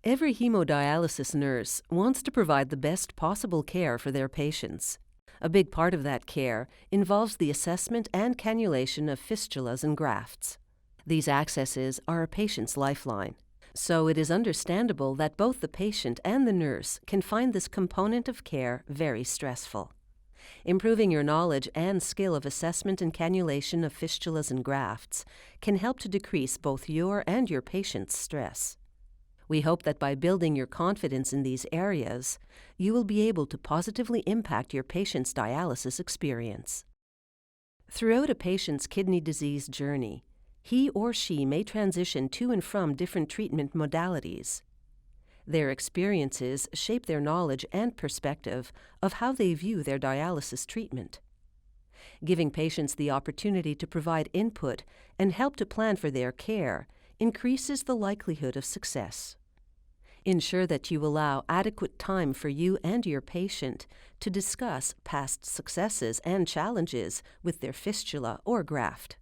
Every hemodialysis nurse wants to provide the best possible care for their patients. A big part of that care involves the assessment and cannulation of fistulas and grafts. These accesses are a patient's lifeline, so it is understandable that both the patient and the nurse can find this component of care very stressful. Improving your knowledge and skill of assessment and cannulation of fistulas and grafts can help to decrease both your and your patient's stress. We hope that by building your confidence in these areas, you will be able to positively impact your patient's dialysis experience. Throughout a patient's kidney disease journey, he or she may transition to and from different treatment modalities. Their experiences shape their knowledge and perspective of how they view their dialysis treatment. Giving patients the opportunity to provide input and help to plan for their care increases the likelihood of success. Ensure that you allow adequate time for you and your patient to discuss past successes and challenges with their fistula or graft.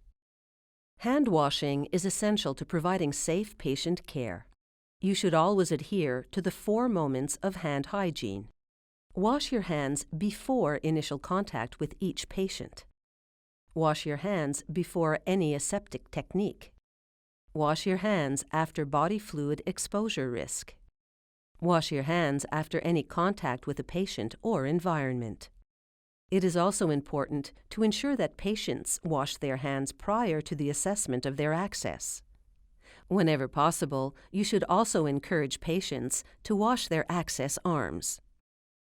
Hand washing is essential to providing safe patient care. You should always adhere to the 4 moments of hand hygiene. Wash your hands before initial contact with each patient. Wash your hands before any aseptic technique. Wash your hands after body fluid exposure risk. Wash your hands after any contact with a patient or environment. It is also important to ensure that patients wash their hands prior to the assessment of their access. Whenever possible, you should also encourage patients to wash their access arms.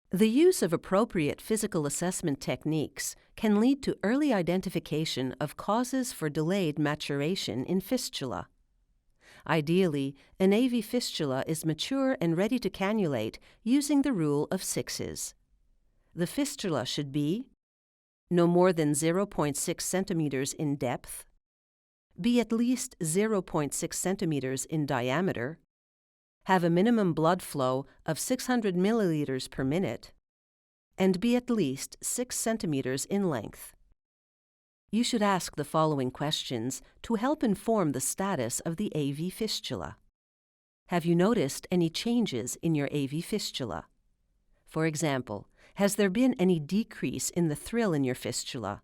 The use of appropriate physical assessment techniques can lead to early identification of causes for delayed maturation in fistula. Ideally, an AV fistula is mature and ready to cannulate using the rule of 6s. The fistula should be no more than 0.6 centimeters in depth, be at least 0.6 centimeters in diameter, have a minimum blood flow of 600 milliliters per minute, and be at least 6 centimeters in length. You should ask the following questions to help inform the status of the AV fistula. Have you noticed any changes in your AV fistula? For example, has there been any decrease in the thrill in your fistula?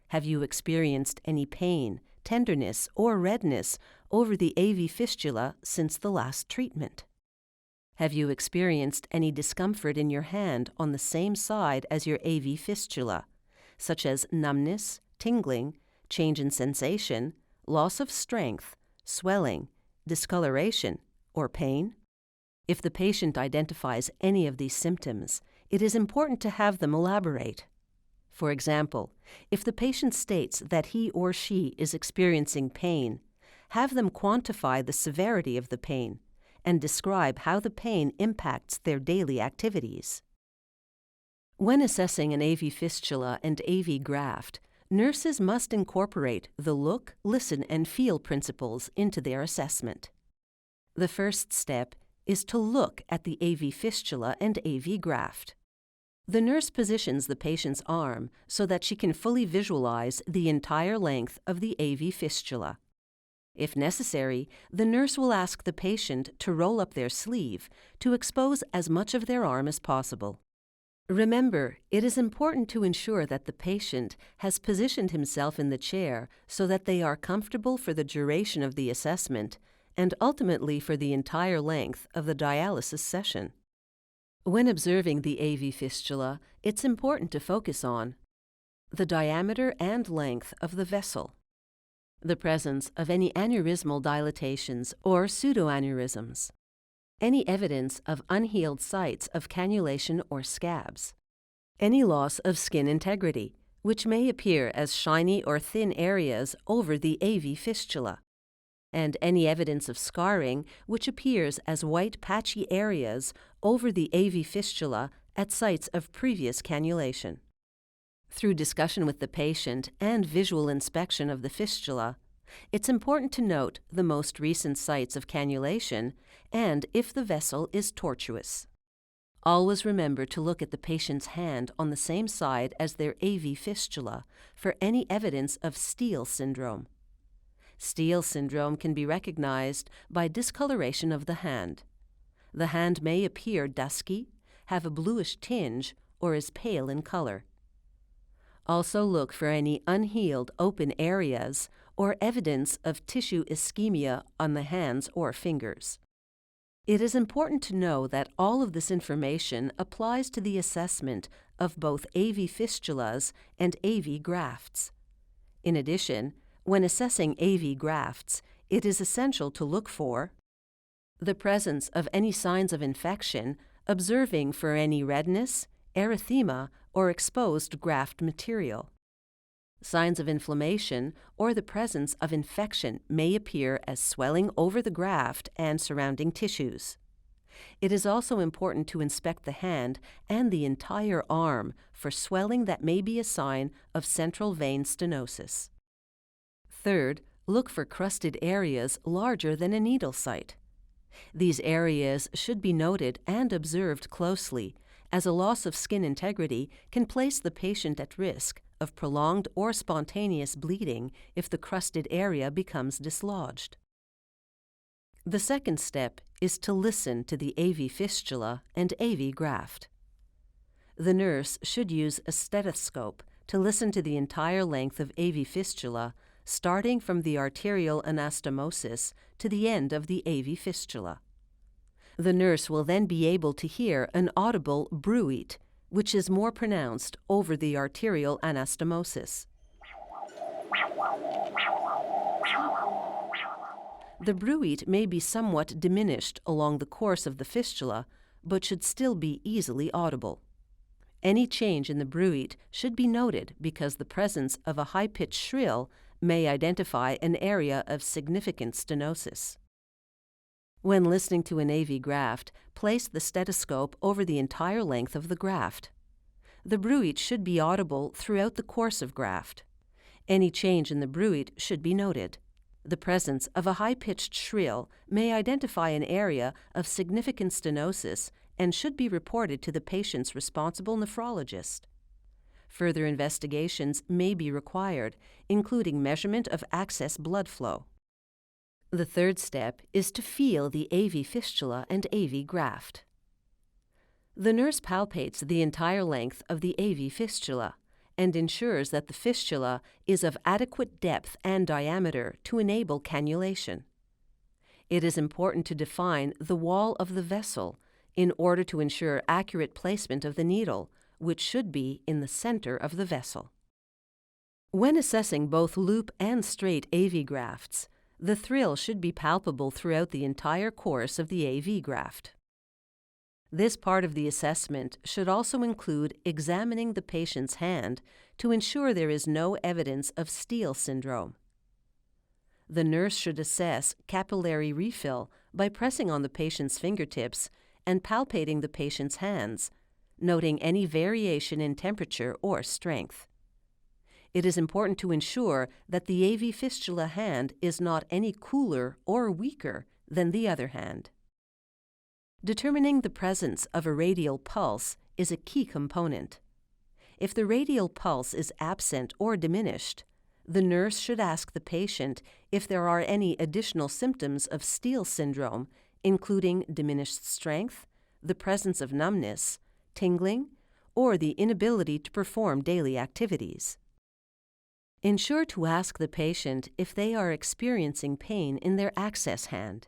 Have you experienced any pain, tenderness, or redness over the AV fistula since the last treatment? Have you experienced any discomfort in your hand on the same side as your AV fistula, such as numbness, tingling, change in sensation, loss of strength, swelling, discoloration, or pain? If the patient identifies any of these symptoms, it is important to have them elaborate. For example, if the patient states that he or she is experiencing pain, have them quantify the severity of the pain and describe how the pain impacts their daily activities. When assessing an AV fistula and AV graft, nurses must incorporate the look, listen, and feel principles into their assessment. The first step is to look at the AV fistula and AV graft. The nurse positions the patient's arm so that she can fully visualize the entire length of the AV fistula. If necessary, the nurse will ask the patient to roll up their sleeve to expose as much of their arm as possible. Remember, it is important to ensure that the patient has positioned himself in the chair so that they are comfortable for the duration of the assessment and ultimately for the entire length of the dialysis session. When observing the AV fistula, it's important to focus on the diameter and length of the vessel, the presence of any aneurysmal dilatations or pseudoaneurysms, any evidence of unhealed sites of cannulation or scabs, any loss of skin integrity, which may appear as shiny or thin areas over the AV fistula, and any evidence of scarring which appears as white patchy areas over the AV fistula at sites of previous cannulation. Through discussion with the patient and visual inspection of the fistula, it's important to note the most recent sites of cannulation and if the vessel is tortuous. Always remember to look at the patient's hand on the same side as their AV fistula for any evidence of Steele syndrome. Steele syndrome can be recognized by discoloration of the hand. The hand may appear dusky, have a bluish tinge, or is pale in color. Also look for any unhealed open areas or evidence of tissue ischemia on the hands or fingers. It is important to know that all of this information applies to the assessment of both AV fistulas and AV grafts. In addition, when assessing AV grafts, it is essential to look for the presence of any signs of infection, observing for any redness, erythema, or exposed graft material. Signs of inflammation or the presence of infection may appear as swelling over the graft and surrounding tissues. It is also important to inspect the hand and the entire arm for swelling that may be a sign of central vein stenosis. Third, look for crusted areas larger than a needle site. These areas should be noted and observed closely, as a loss of skin integrity can place the patient at risk of prolonged or spontaneous bleeding if the crusted area becomes dislodged. The second step is to listen to the AV fistula and AV graft. The nurse should use a stethoscope to listen to the entire length of AV fistula, starting from the arterial anastomosis to the end of the AV fistula. The nurse will then be able to hear an audible bruit, which is more pronounced over the arterial anastomosis. The bruit may be somewhat diminished along the course of the fistula, but should still be easily audible. Any change in the bruit should be noted because the presence of a high-pitched shrill may identify an area of significant stenosis. When listening to an AV graft, place the stethoscope over the entire length of the graft. The bruit should be audible throughout the course of graft. Any change in the bruit should be noted. The presence of a high-pitched shrill may identify an area of significant stenosis and should be reported to the patient's responsible nephrologist. Further investigations may be required, including measurement of excess blood flow. The third step is to feel the AV fistula and AV graft. The nurse palpates the entire length of the AV fistula and ensures that the fistula is of adequate depth and diameter to enable cannulation. It is important to define the wall of the vessel in order to ensure accurate placement of the needle, which should be in the center of the vessel. When assessing both loop and straight AV grafts, the thrill should be palpable throughout the entire course of the AV graft. This part of the assessment should also include examining the patient's hand to ensure there is no evidence of Steele syndrome. The nurse should assess capillary refill by pressing on the patient's fingertips and palpating the patient's hands, noting any variation in temperature or strength. It is important to ensure that the AV fistula hand is not any cooler or weaker than the other hand. Determining the presence of a radial pulse is a key component. If the radial pulse is absent or diminished, the nurse should ask the patient if there are any additional symptoms of Steele syndrome, including diminished strength, the presence of numbness, tingling, or the inability to perform daily activities. Ensure to ask the patient if they are experiencing pain in their access hand.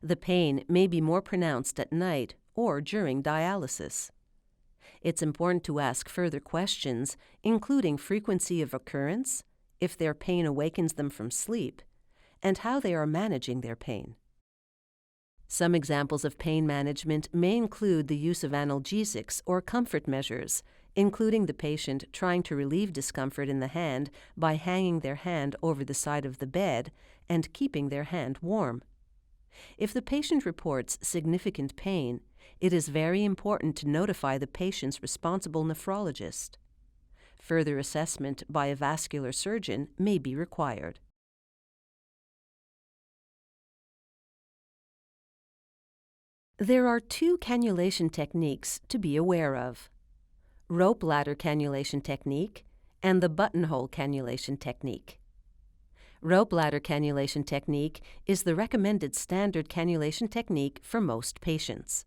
The pain may be more pronounced at night or during dialysis. It's important to ask further questions, including frequency of occurrence, if their pain awakens them from sleep, and how they are managing their pain. Some examples of pain management may include the use of analgesics or comfort measures, including the patient trying to relieve discomfort in the hand by hanging their hand over the side of the bed and keeping their hand warm. If the patient reports significant pain, it is very important to notify the patient's responsible nephrologist. Further assessment by a vascular surgeon may be required. There are two cannulation techniques to be aware of: rope ladder cannulation technique and the buttonhole cannulation technique. Rope ladder cannulation technique is the recommended standard cannulation technique for most patients.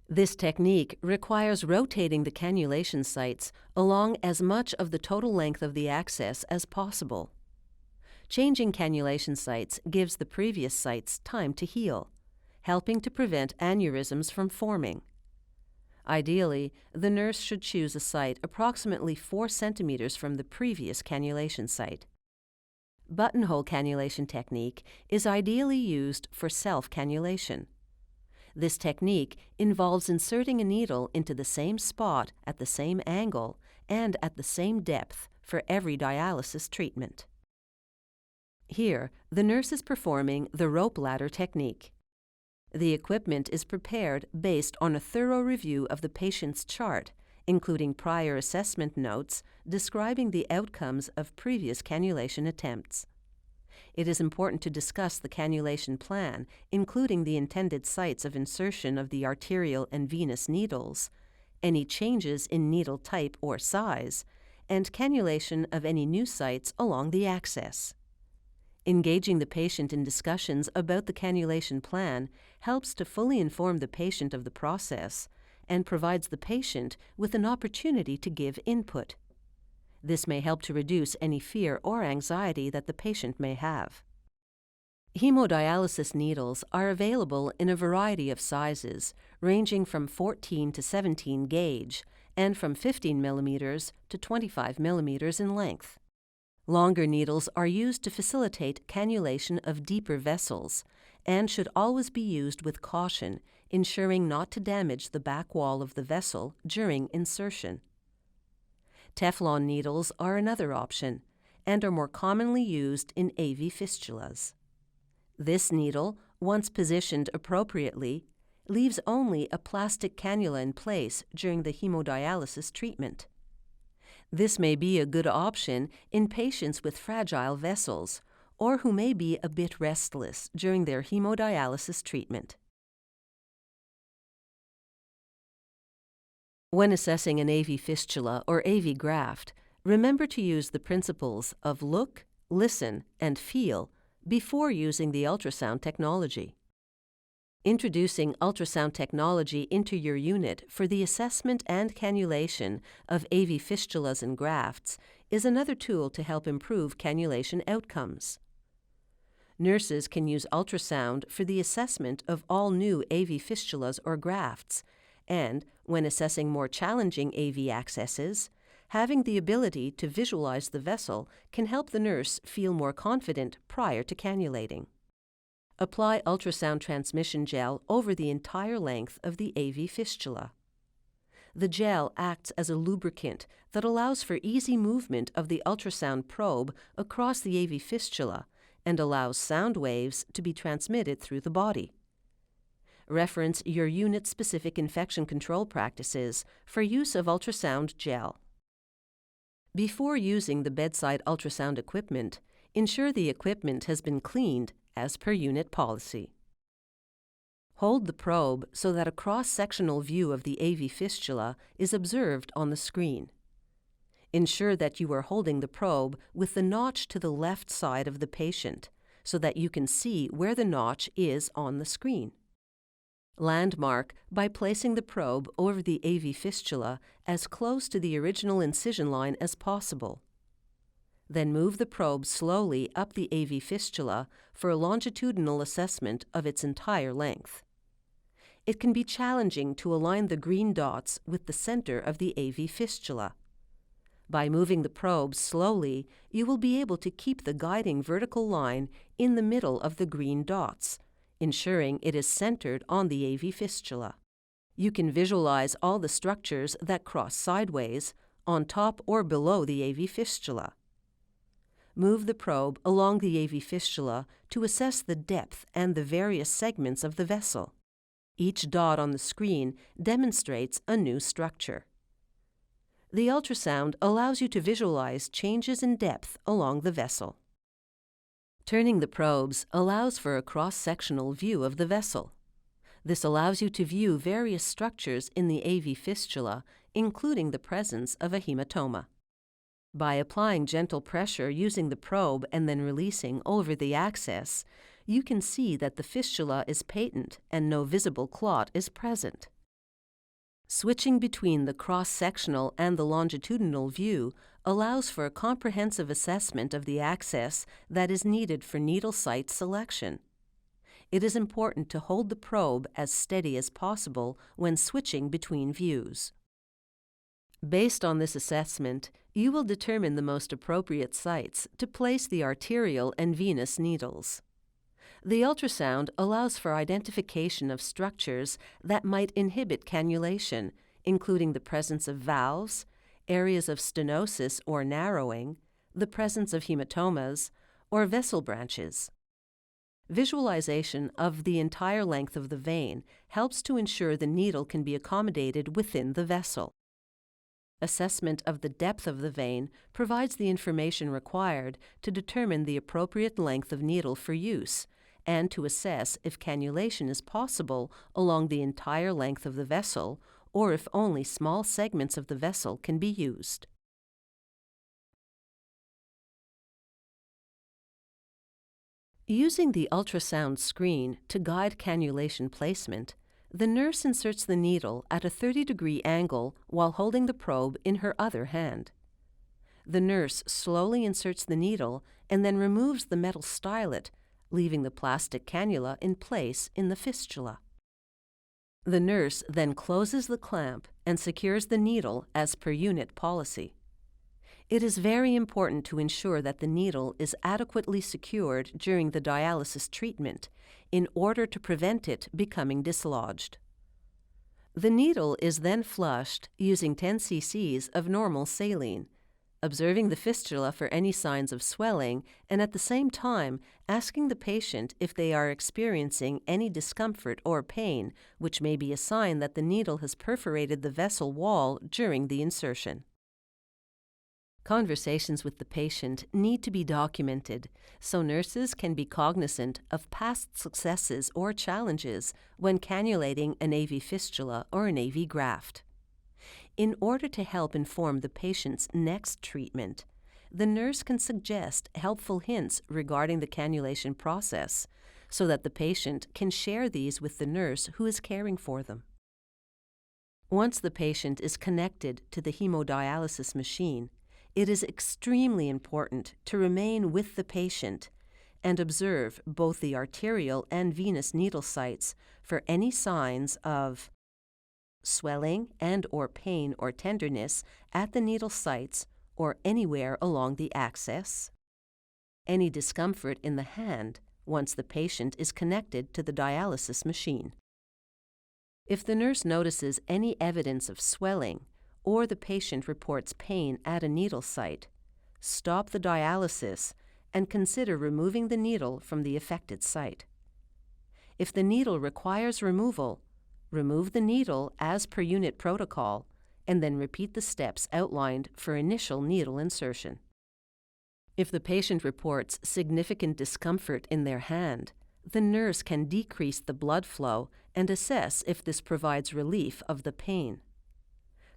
This technique requires rotating the cannulation sites along as much of the total length of the access as possible. Changing cannulation sites gives the previous sites time to heal, helping to prevent aneurysms from forming. Ideally, the nurse should choose a site approximately 4 centimeters from the previous cannulation site. Buttonhole cannulation technique is ideally used for self-cannulation. This technique involves inserting a needle into the same spot at the same angle and at the same depth for every dialysis treatment. Here, the nurse is performing the rope ladder technique. The equipment is prepared based on a thorough review of the patient's chart, including prior assessment notes describing the outcomes of previous cannulation attempts. It is important to discuss the cannulation plan, including the intended sites of insertion of the arterial and venous needles, any changes in needle type or size, and cannulation of any new sites along the access. Engaging the patient in discussions about the cannulation plan helps to fully inform the patient of the process and provides the patient with an opportunity to give input. This may help to reduce any fear or anxiety that the patient may have. Hemodialysis needles are available in a variety of sizes, ranging from 14 to 17 gauge and from 15 millimeters to 25 millimeters in length. Longer needles are used to facilitate cannulation of deeper vessels and should always be used with caution, ensuring not to damage the back wall of the vessel during insertion. Teflon needles are another option and are more commonly used in AV fistulas. This needle, once positioned appropriately, leaves only a plastic cannula in place during the hemodialysis treatment. This may be a good option in patients with fragile vessels or who may be a bit restless during their hemodialysis treatment. When assessing an AV fistula or AV graft, remember to use the principles of look, listen, and feel before using the ultrasound technology. Introducing ultrasound technology into your unit for the assessment and cannulation of AV fistulas and grafts is another tool to help improve cannulation outcomes. Nurses can use ultrasound for the assessment of all new AV fistulas or grafts, and, when assessing more challenging AV accesses, having the ability to visualize the vessel can help the nurse feel more confident prior to cannulating. Apply ultrasound transmission gel over the entire length of the AV fistula. The gel acts as a lubricant that allows for easy movement of the ultrasound probe across the AV fistula and allows sound waves to be transmitted through the body. Reference your unit-specific infection control practices for use of ultrasound gel. Before using the bedside ultrasound equipment, ensure the equipment has been cleaned as per unit policy. Hold the probe so that a cross-sectional view of the AV fistula is observed on the screen. Ensure that you are holding the probe with the notch to the left side of the patient so that you can see where the notch is on the screen. Landmark by placing the probe over the AV fistula as close to the original incision line as possible. Then move the probe slowly up the AV fistula for a longitudinal assessment of its entire length. It can be challenging to align the green dots with the center of the AV fistula. By moving the probe slowly, you will be able to keep the guiding vertical line in the middle of the green dots, ensuring it is centered on the AV fistula. You can visualize all the structures that cross sideways, on top or below the AV fistula. Move the probe along the AV fistula to assess the depth and the various segments of the vessel. Each dot on the screen demonstrates a new structure. The ultrasound allows you to visualize changes in depth along the vessel. Turning the probes allows for a cross-sectional view of the vessel. This allows you to view various structures in the AV fistula, including the presence of a hematoma. By applying gentle pressure using the probe and then releasing over the access, you can see that the fistula is patent and no visible clot is present. Switching between the cross-sectional and the longitudinal view allows for a comprehensive assessment of the access that is needed for needle site selection. It is important to hold the probe as steady as possible when switching between views. Based on this assessment, you will determine the most appropriate sites to place the arterial and venous needles. The ultrasound allows for identification of structures that might inhibit cannulation, including the presence of valves, areas of stenosis or narrowing, the presence of hematomas, or vessel branches. Visualization of the entire length of the vein helps to ensure the needle can be accommodated within the vessel. Assessment of the depth of the vein provides the information required to determine the appropriate length of needle for use and to assess if cannulation is possible along the entire length of the vessel or if only small segments of the vessel can be used. Using the ultrasound screen to guide cannulation placement, the nurse inserts the needle at a 30-degree angle while holding the probe in her other hand. The nurse slowly inserts the needle and then removes the metal stylet, leaving the plastic cannula in place in the fistula. The nurse then closes the clamp and secures the needle as per unit policy. It is very important to ensure that the needle is adequately secured during the dialysis treatment in order to prevent it becoming dislodged. The needle is then flushed using 10 cc's of normal saline, observing the fistula for any signs of swelling and at the same time asking the patient if they are experiencing any discomfort or pain, which may be a sign that the needle has perforated the vessel wall during the insertion. Conversations with the patient need to be documented so nurses can be cognizant of past successes or challenges when cannulating an AV fistula or an AV graft. In order to help inform the patient's next treatment, the nurse can suggest helpful hints regarding the cannulation process so that the patient can share these with the nurse who is caring for them. Once the patient is connected to the hemodialysis machine, it is extremely important to remain with the patient and observe both the arterial and venous needle sites for any signs of swelling and or pain or tenderness at the needle sites or anywhere along the axis, any discomfort in the hand once the patient is connected to the dialysis machine. If the nurse notices any evidence of swelling or the patient reports pain at a needle site, stop the dialysis and consider removing the needle from the affected site. If the needle requires removal, remove the needle as per unit protocol and then repeat the steps outlined for initial needle insertion. If the patient reports significant discomfort in their hand, the nurse can decrease the blood flow and assess if this provides relief of the pain.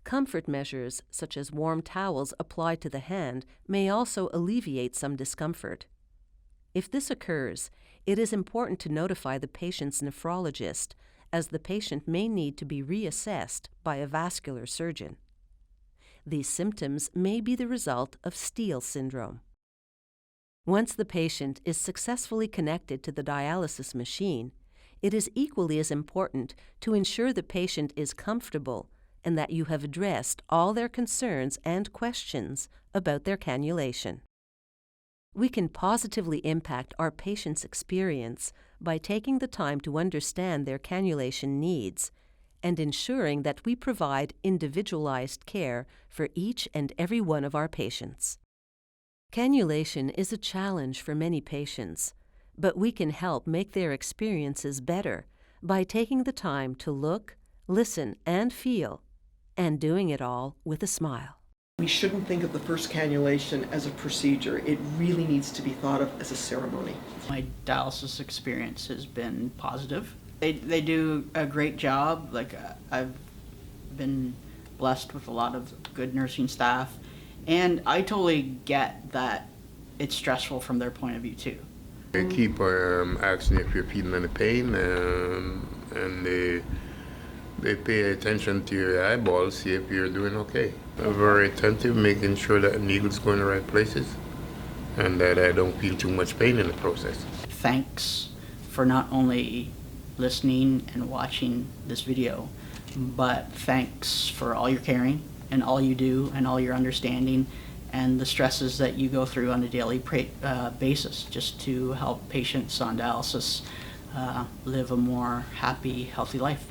Comfort measures, such as warm towels applied to the hand, may also alleviate some discomfort. If this occurs, it is important to notify the patient's nephrologist, as the patient may need to be reassessed by a vascular surgeon. These symptoms may be the result of Steele syndrome. Once the patient is successfully connected to the dialysis machine, it is equally as important to ensure the patient is comfortable and that you have addressed all their concerns and questions about their cannulation. We can positively impact our patient's experience by taking the time to understand their cannulation needs and ensuring that we provide individualized care for each and every one of our patients. Cannulation is a challenge for many patients, but we can help make their experiences better by taking the time to look, listen, and feel, and doing it all with a smile. We shouldn't think of the first cannulation as a procedure. It really needs to be thought of as a ceremony. My dialysis experience has been positive. They do a great job. I've been blessed with a lot of good nursing staff, And I totally get that it's stressful from their point of view too. They keep asking if you're feeling any pain, and they pay attention to your eyeballs, see if you're doing okay. They're very attentive, making sure that the needle's going the right places, and that I don't feel too much pain in the process. Thanks for not only listening and watching this video, but thanks for all your caring and all you do and all your understanding and the stresses that you go through on a daily basis just to help patients on dialysis live a more happy, healthy life.